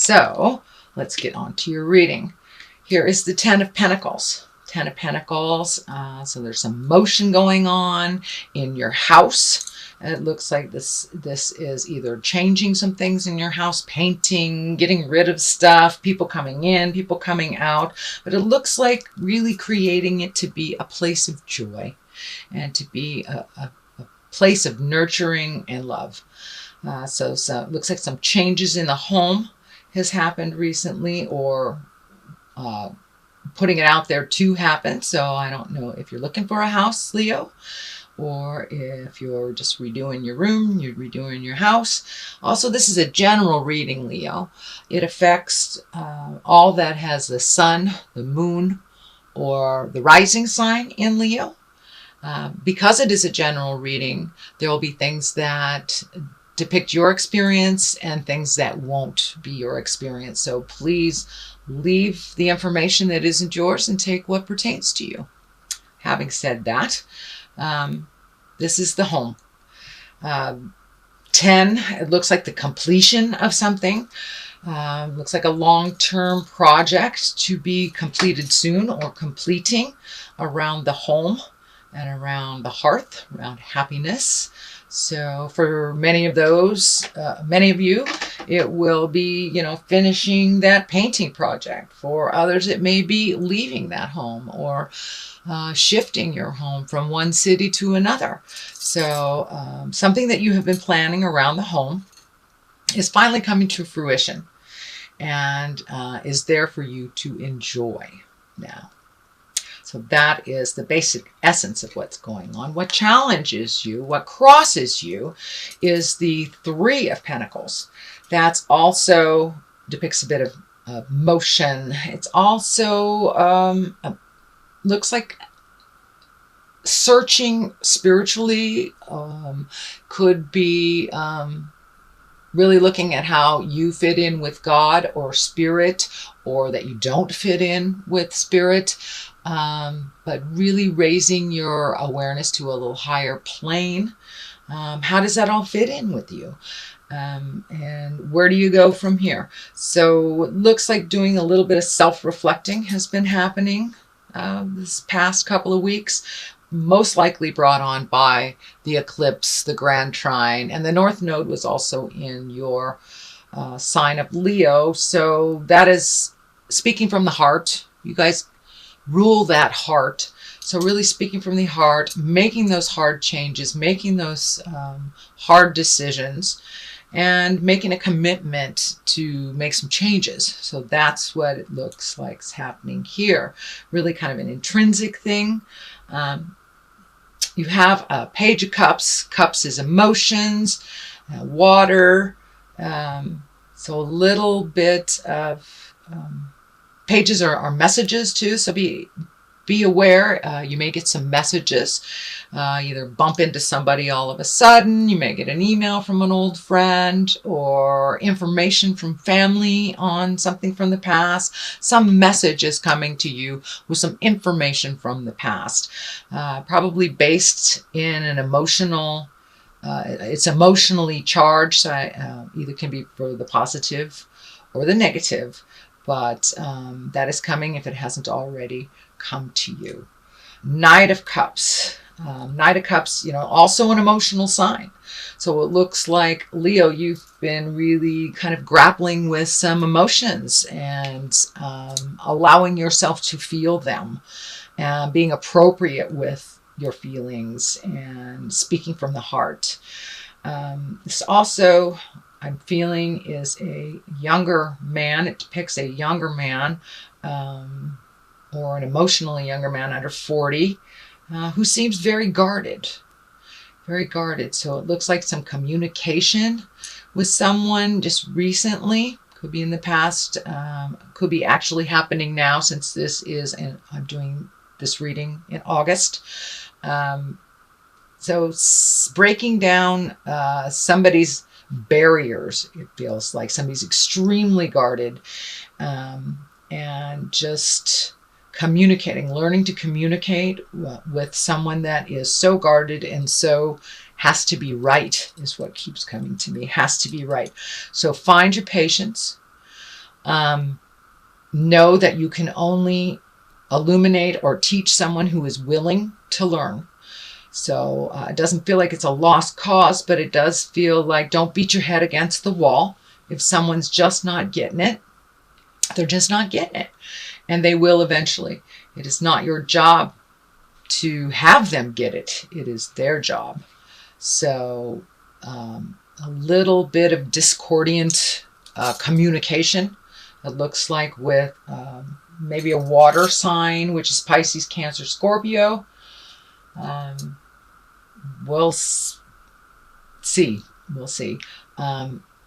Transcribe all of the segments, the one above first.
So let's get on to your reading. Here is the Ten of Pentacles. Ten of Pentacles. So there's some motion going on in your house. And it looks like this is either changing some things in your house, painting, getting rid of stuff, people coming in, people coming out. But it looks like really creating it to be a place of joy and to be a place of nurturing and love. So it looks like some changes in the home has happened recently, or putting it out there to happen. So I don't know if you're looking for a house, Leo, or if you're just redoing your room, you're redoing your house. Also, this is a general reading, Leo. It affects all that has the sun, the moon, or the rising sign in Leo. Because it is a general reading, there will be things that depict your experience and things that won't be your experience. So please leave the information that isn't yours and take what pertains to you. Having said that, this is the home. 10, it looks like the completion of something. Looks like a long-term project to be completed soon, or completing around the home and around the hearth, around happiness. So for many of you, it will be, finishing that painting project. For others, it may be leaving that home, or shifting your home from one city to another. So something that you have been planning around the home is finally coming to fruition and is there for you to enjoy now. So that is the basic essence of what's going on. What challenges you, what crosses you, is the Three of Pentacles. That's also depicts a bit of motion. It's also looks like searching spiritually, could be really looking at how you fit in with God or spirit, or that you don't fit in with spirit. But really raising your awareness to a little higher plane. How does that all fit in with you? And where do you go from here? So it looks like doing a little bit of self-reflecting has been happening this past couple of weeks, most likely brought on by the eclipse, the grand trine, and the North Node was also in your sign of Leo. So that is speaking from the heart. You guys rule that heart. So really speaking from the heart, making those hard changes, making those hard decisions, and making a commitment to make some changes. So that's what it looks like is happening here. Really kind of an intrinsic thing. You have a Page of Cups. Cups is emotions, water. So a little bit of pages are messages too, so be aware. You may get some messages, either bump into somebody all of a sudden, you may get an email from an old friend, or information from family on something from the past. Some message is coming to you with some information from the past, probably based in an emotional, it's emotionally charged, so either can be for the positive or the negative. But that is coming if it hasn't already come to you. Knight of Cups. Knight of Cups, also an emotional sign. So it looks like, Leo, you've been really kind of grappling with some emotions and allowing yourself to feel them, and being appropriate with your feelings and speaking from the heart. This also, I'm feeling, is a younger man. It depicts a younger man, or an emotionally younger man under 40, who seems very guarded. Very guarded. So it looks like some communication with someone just recently. Could be in the past. Could be actually happening now, since this is, and I'm doing this reading in August. So breaking down somebody's barriers. It feels like somebody's extremely guarded, and just learning to communicate with someone that is so guarded and so has to be right, is what keeps coming to me. Has to be right. So find your patience. Know that you can only illuminate or teach someone who is willing to learn. So it doesn't feel like it's a lost cause, but it does feel like don't beat your head against the wall. If someone's just not getting it, they're just not getting it. And they will eventually. It is not your job to have them get it. It is their job. So a little bit of discordant communication. It looks like with maybe a water sign, which is Pisces, Cancer, Scorpio. We'll see. We'll see.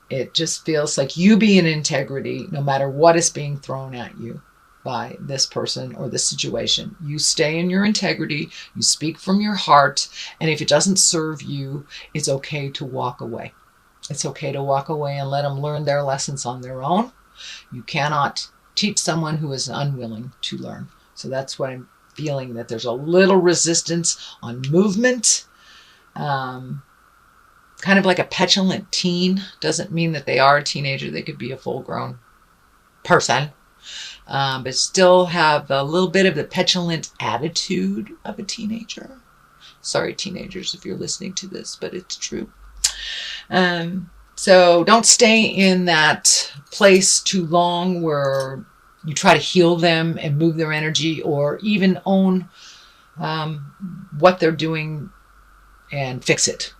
It just feels like you be in integrity no matter what is being thrown at you by this person or this situation. You stay in your integrity. You speak from your heart. And if it doesn't serve you, it's okay to walk away. It's okay to walk away and let them learn their lessons on their own. You cannot teach someone who is unwilling to learn. So that's what I'm feeling, that there's a little resistance on movement. Kind of like a petulant teen. Doesn't mean that they are a teenager. They could be a full-grown person. But still have a little bit of the petulant attitude of a teenager. Sorry, teenagers, if you're listening to this, but it's true. So don't stay in that place too long where you try to heal them and move their energy, or even own what they're doing and fix it.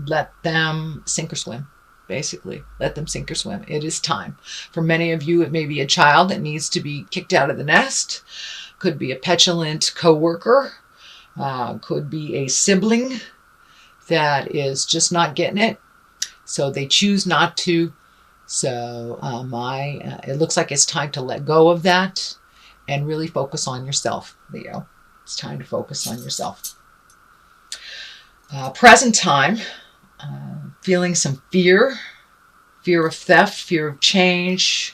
Let them sink or swim, basically. Let them sink or swim. It is time. For many of you, it may be a child that needs to be kicked out of the nest. Could be a petulant coworker. Could be a sibling that is just not getting it. So they choose not to. So it looks like it's time to let go of that and really focus on yourself, Leo. It's time to focus on yourself. Present time, feeling some fear of theft, fear of change,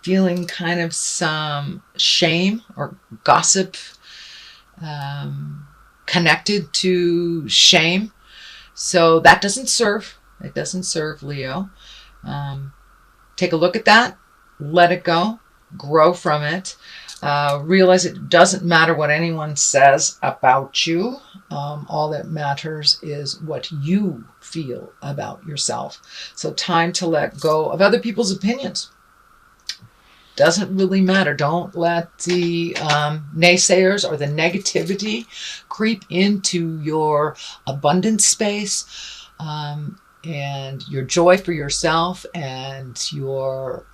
feeling kind of some shame or gossip connected to shame. So that doesn't serve. It doesn't serve, Leo. Take a look at that. Let it go. Grow from it. Realize it doesn't matter what anyone says about you. All that matters is what you feel about yourself. So time to let go of other people's opinions. Doesn't really matter. Don't let the naysayers or the negativity creep into your abundance space and your joy for yourself and your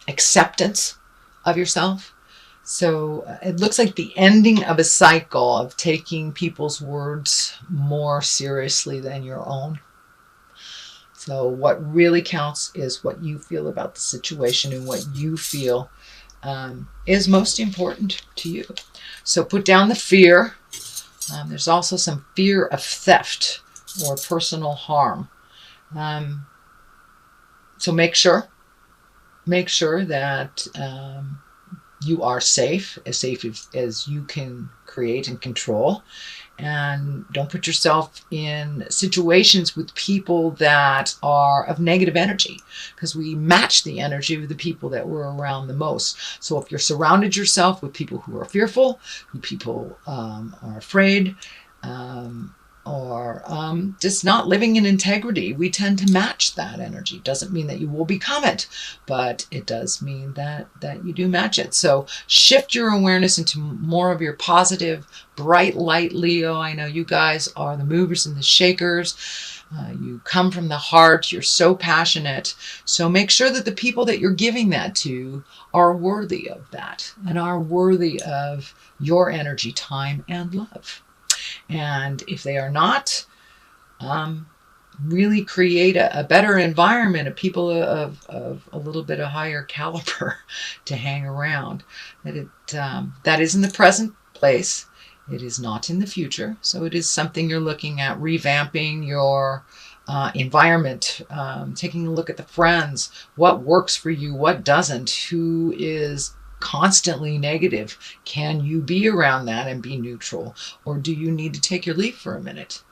acceptance of yourself. So it looks like the ending of a cycle of taking people's words more seriously than your own. So what really counts is what you feel about the situation, and what you feel is most important to you. So put down the fear. There's also some fear of theft or personal harm. So make sure that you are safe as you can create and control. And don't put yourself in situations with people that are of negative energy, because we match the energy of the people that we're around the most. So if you're surrounded yourself with people who are fearful, who people are afraid, or just not living in integrity, we tend to match that energy. Doesn't mean that you will become it, but it does mean that you do match it. So shift your awareness into more of your positive, bright light, Leo. I know you guys are the movers and the shakers. You come from the heart. You're so passionate. So make sure that the people that you're giving that to are worthy of that and are worthy of your energy, time, and love. And if they are not, really create a better environment of people of a little bit of higher caliber to hang around. That is in the present place. It is not in the future. So it is something you're looking at, revamping your environment, taking a look at the friends, what works for you, what doesn't, who is constantly negative. Can you be around that and be neutral? Or do you need to take your leave for a minute?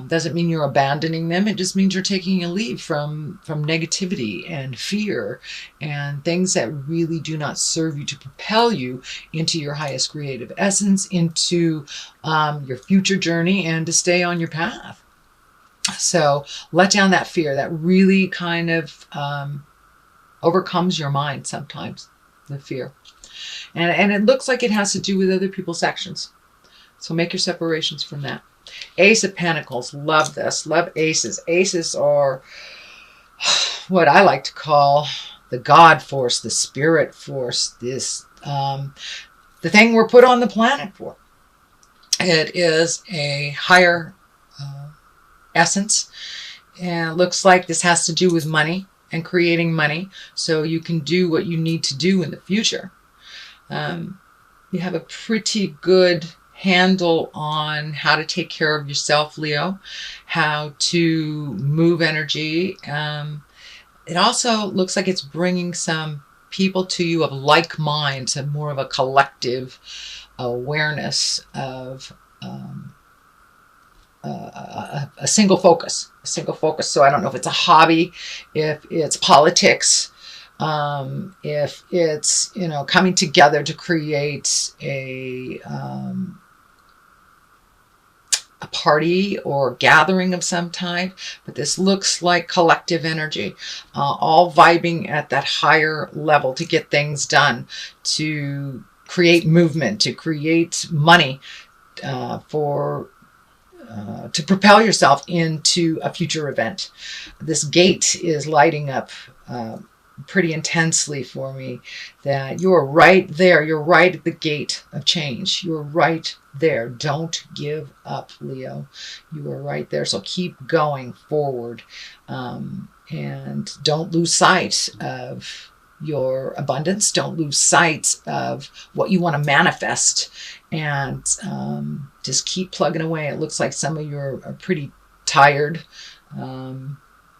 Doesn't mean you're abandoning them. It just means you're taking a leave from negativity and fear and things that really do not serve you to propel you into your highest creative essence, into your future journey, and to stay on your path. So let down that fear that really kind of overcomes your mind sometimes, the fear. And it looks like it has to do with other people's actions. So make your separations from that. Ace of Pentacles. Love this. Love aces. Aces are what I like to call the God force, the spirit force, this the thing we're put on the planet for. It is a higher essence. And it looks like this has to do with money and creating money so you can do what you need to do in the future. You have a pretty good handle on how to take care of yourself, Leo, how to move energy. It also looks like it's bringing some people to you of like mind, to more of a collective awareness of a single focus. So I don't know if it's a hobby, if it's politics, if it's, coming together to create a party or gathering of some type, but this looks like collective energy, all vibing at that higher level to get things done, to create movement, to create money, to propel yourself into a future event. This gate is lighting up pretty intensely for me, that you're right there. You're right at the gate of change. You're right there. Don't give up, Leo. You are right there. So keep going forward, and don't lose sight of your abundance. Don't lose sight of what you want to manifest, and just keep plugging away. It looks like some of you are pretty tired,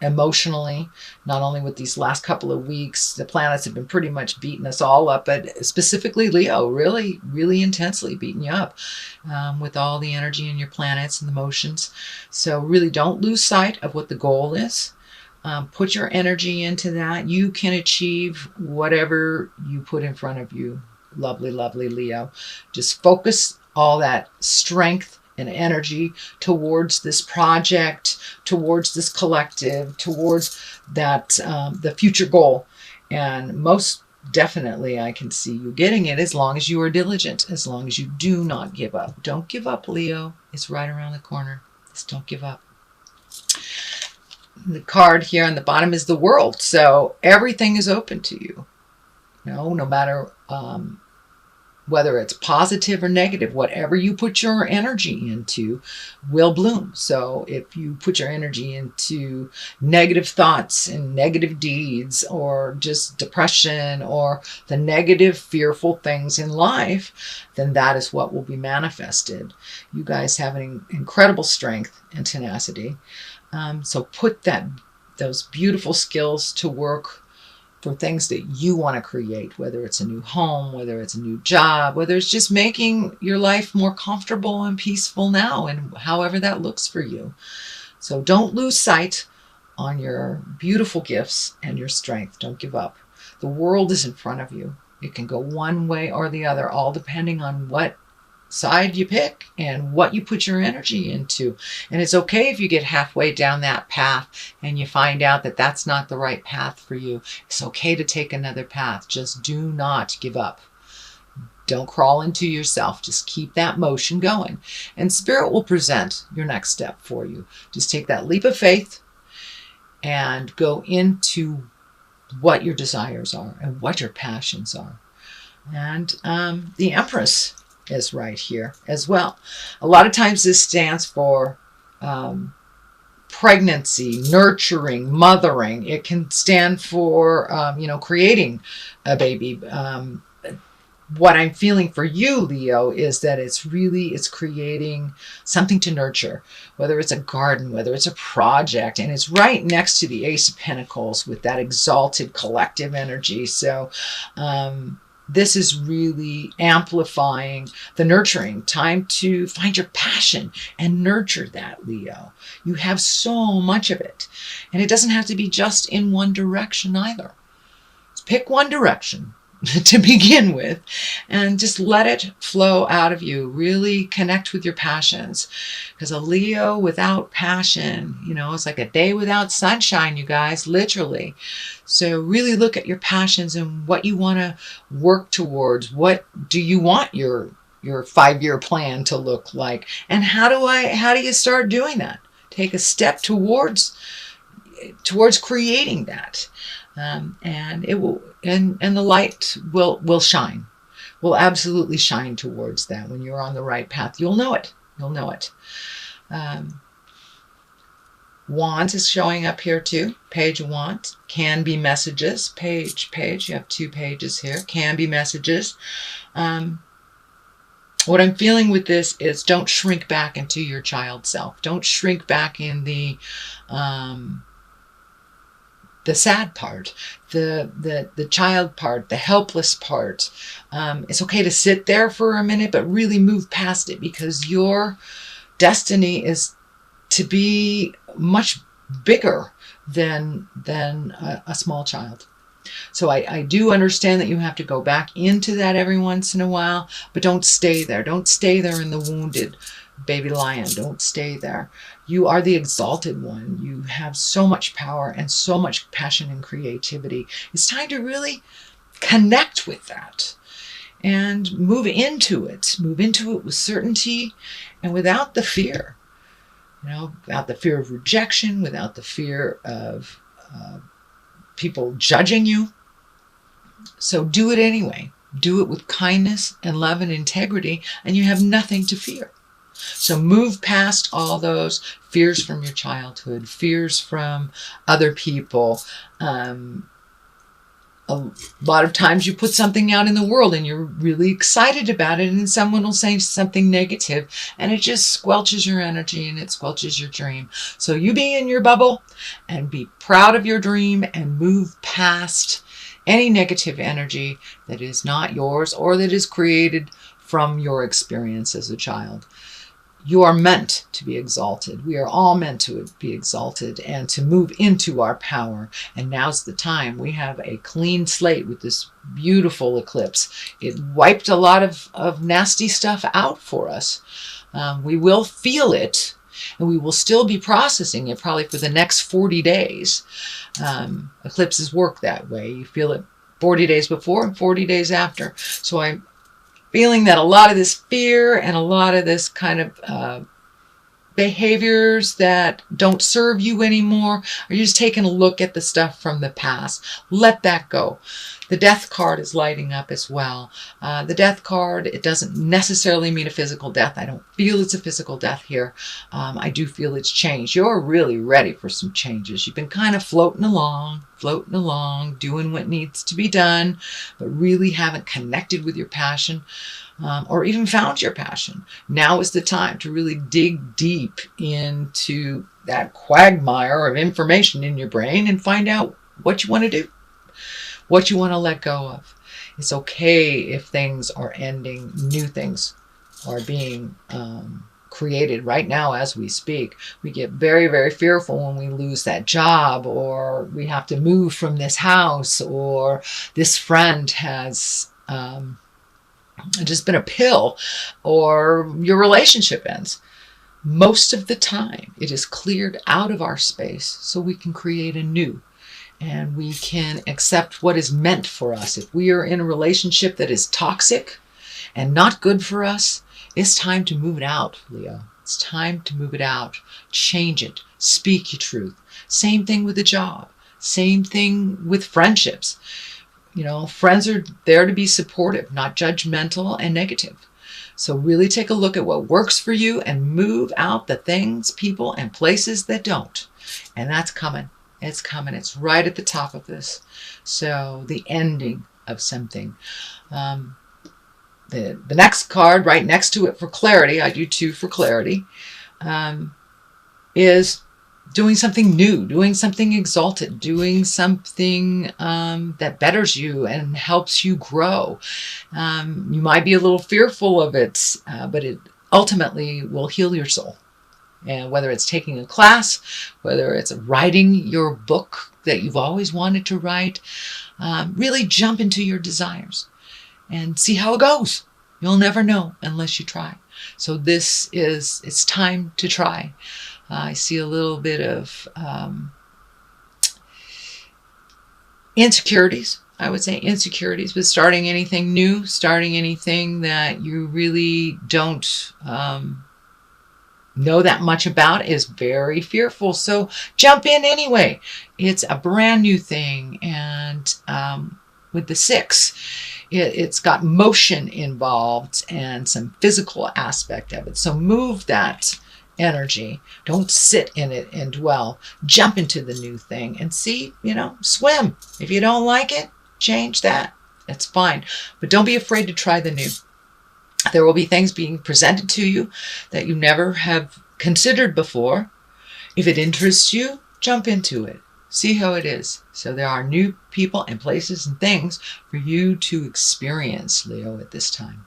emotionally, not only with these last couple of weeks. The planets have been pretty much beating us all up, but specifically Leo, really, really intensely beating you up, with all the energy in your planets and the motions. So really don't lose sight of what the goal is. Put your energy into that. You can achieve whatever you put in front of you. Lovely, lovely Leo. Just focus all that strength and energy towards this project, towards this collective, towards that the future goal. And most definitely I can see you getting it, as long as you are diligent, as long as you do not give up. Don't give up, Leo. It's right around the corner. Just don't give up. The card here on the bottom is the World. So everything is open to you. No matter whether it's positive or negative, whatever you put your energy into will bloom. So if you put your energy into negative thoughts and negative deeds, or just depression, or the negative, fearful things in life, then that is what will be manifested. You guys have an incredible strength and tenacity. So put those beautiful skills to work for things that you want to create, whether it's a new home, whether it's a new job, whether it's just making your life more comfortable and peaceful now, and however that looks for you. So don't lose sight on your beautiful gifts and your strength. Don't give up. The world is in front of you. It can go one way or the other, all depending on what side you pick and what you put your energy into. And it's okay if you get halfway down that path and you find out that that's not the right path for you. It's okay to take another path. Just do not give up. Don't crawl into yourself. Just keep that motion going. And Spirit will present your next step for you. Just take that leap of faith and go into what your desires are and what your passions are. And the Empress is right here as well. A lot of times this stands for pregnancy, nurturing, mothering. It can stand for, creating a baby. What I'm feeling for you, Leo, is that it's creating something to nurture, whether it's a garden, whether it's a project, and it's right next to the Ace of Pentacles with that exalted collective energy. So, This is really amplifying the nurturing. Time to find your passion and nurture that, Leo. You have so much of it. And it doesn't have to be just in one direction either. Pick one direction to begin with and just let it flow out of you. Really connect with your passions, because a Leo without passion, it's like a day without sunshine, you guys, literally. So really look at your passions and what you want to work towards. What do you want your 5-year plan to look like, and how do you start doing that? Take a step towards creating that. And it will, and the light will shine, will absolutely shine towards that. When you're on the right path, you'll know it. Wands is showing up here too. Page of Wands can be messages. Page. You have 2 pages here. Can be messages. What I'm feeling with this is, don't shrink back into your child self. Don't shrink back in the sad part, the child part, the helpless part. It's okay to sit there for a minute, but really move past it, because your destiny is to be much bigger than a small child. So I do understand that you have to go back into that every once in a while, but don't stay there. Don't stay there in the wounded baby lion. Don't stay there. You are the exalted one. You have so much power and so much passion and creativity. It's time to really connect with that and move into it. Move into it with certainty and without the fear. Without the fear of rejection, without the fear of people judging you. So do it anyway. Do it with kindness and love and integrity, and you have nothing to fear. So move past all those fears from your childhood, fears from other people. A lot of times you put something out in the world and you're really excited about it, and someone will say something negative, and it just squelches your energy and it squelches your dream. So you be in your bubble and be proud of your dream and move past any negative energy that is not yours or that is created from your experience as a child. You are meant to be exalted. We are all meant to be exalted and to move into our power. And now's the time. We have a clean slate with this beautiful eclipse. It wiped a lot of nasty stuff out for us. We will feel it, and we will still be processing it probably for the next 40 days. Eclipses work that way. You feel it 40 days before and 40 days after. So I'm feeling that a lot of this fear and a lot of this kind of behaviors that don't serve you anymore, are you just taking a look at the stuff from the past? Let that go. The death card is lighting up as well. The death card, it doesn't necessarily mean a physical death. I don't feel it's a physical death here. I do feel it's change. You're really ready for some changes. You've been kind of floating along, doing what needs to be done, but really haven't connected with your passion. Or even found your passion. Now is the time to really dig deep into that quagmire of information in your brain and find out what you want to do, what you want to let go of. It's okay if things are ending, new things are being created right now as we speak. We get very, very fearful when we lose that job, or we have to move from this house, or this friend has just been a pill, or your relationship ends. Most of the time it is cleared out of our space so we can create a new, and we can accept what is meant for us. If we are in a relationship that is toxic and not good for us, it's time to move it out, Leo. It's time to move it out. Change it. Speak your truth. Same thing with a job. Same thing with friendships. Friends are there to be supportive, not judgmental and negative. So really take a look at what works for you and move out the things, people, and places that don't. And that's coming. It's coming. It's right at the top of this. So the ending of something. The next card right next to it for clarity, I do 2 for clarity, is doing something new, doing something exalted, doing something that betters you and helps you grow. You might be a little fearful of it, but it ultimately will heal your soul. And whether it's taking a class, whether it's writing your book that you've always wanted to write, really jump into your desires and see how it goes. You'll never know unless you try. So it's time to try. I see a little bit of insecurities. I would say insecurities with starting anything new, starting anything that you really don't know that much about is very fearful. So jump in anyway. It's a brand new thing. And with the 6, it's got motion involved and some physical aspect of it. So move that energy. Don't sit in it and dwell. Jump into the new thing and see, swim. If you don't like it, change that. That's fine. But don't be afraid to try the new. There will be things being presented to you that you never have considered before. If it interests you, jump into it. See how it is. So there are new people and places and things for you to experience, Leo, at this time.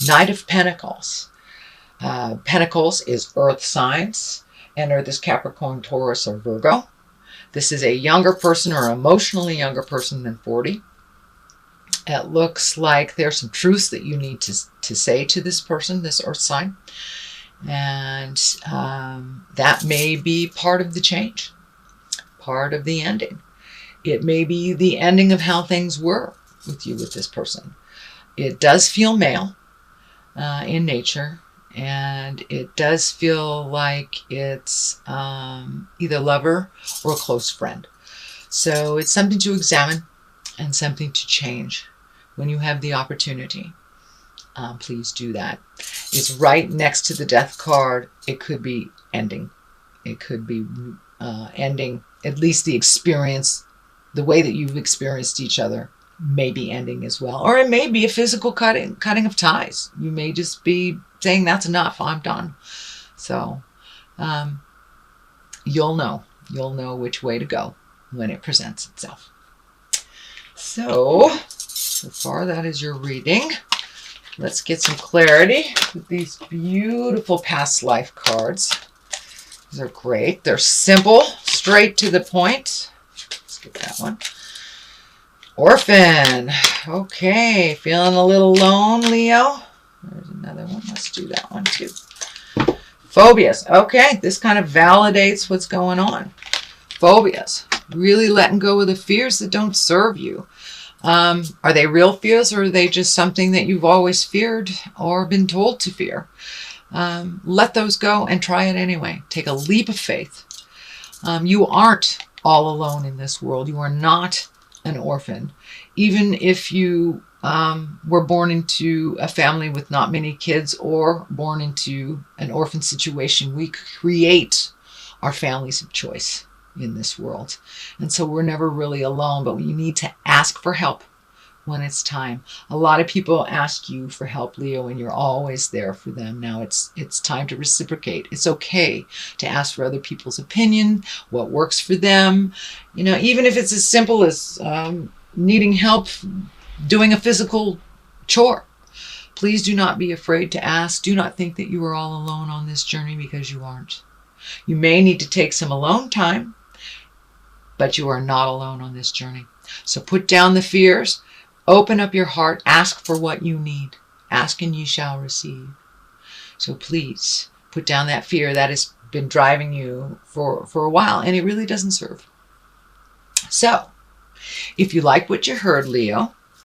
Knight of Pentacles. Pentacles is earth signs. And Earth is Capricorn, Taurus, or Virgo. This is a younger person or emotionally younger person than 40. It looks like there's some truths that you need to say to this person, this earth sign. And that may be part of the change, part of the ending. It may be the ending of how things were with you with this person. It does feel male in nature. And it does feel like it's either lover or a close friend. So it's something to examine and something to change when you have the opportunity. Please do that. It's right next to the death card. It could be ending. It could be ending, at least the experience, the way that you've experienced each other may be ending as well. Or it may be a physical cutting of ties. You may just be saying, that's enough, I'm done. So you'll know which way to go when it presents itself. So far that is your reading. Let's get some clarity with these beautiful past life cards. These are great. They're simple, straight to the point. Let's get that one. Orphan. Okay, feeling a little alone, Leo? There's another one. Let's do that one too. Phobias. Okay, this kind of validates what's going on. Phobias. Really letting go of the fears that don't serve you. Are they real fears, or are they just something that you've always feared or been told to fear? Let those go and try it anyway. Take a leap of faith. You aren't all alone in this world. You are not an orphan. Even if you were born into a family with not many kids or born into an orphan situation, we create our families of choice in this world. And so we're never really alone, but we need to ask for help when it's time. A lot of people ask you for help, Leo, and you're always there for them. Now it's time to reciprocate. It's okay to ask for other people's opinion, what works for them. Even if it's as simple as needing help doing a physical chore. Please do not be afraid to ask. Do not think that you are all alone on this journey, because you aren't. You may need to take some alone time, but you are not alone on this journey. So put down the fears, open up your heart, ask for what you need. Ask and ye shall receive. So please put down that fear that has been driving you for a while, and it really doesn't serve. So if you like what you heard, Leo,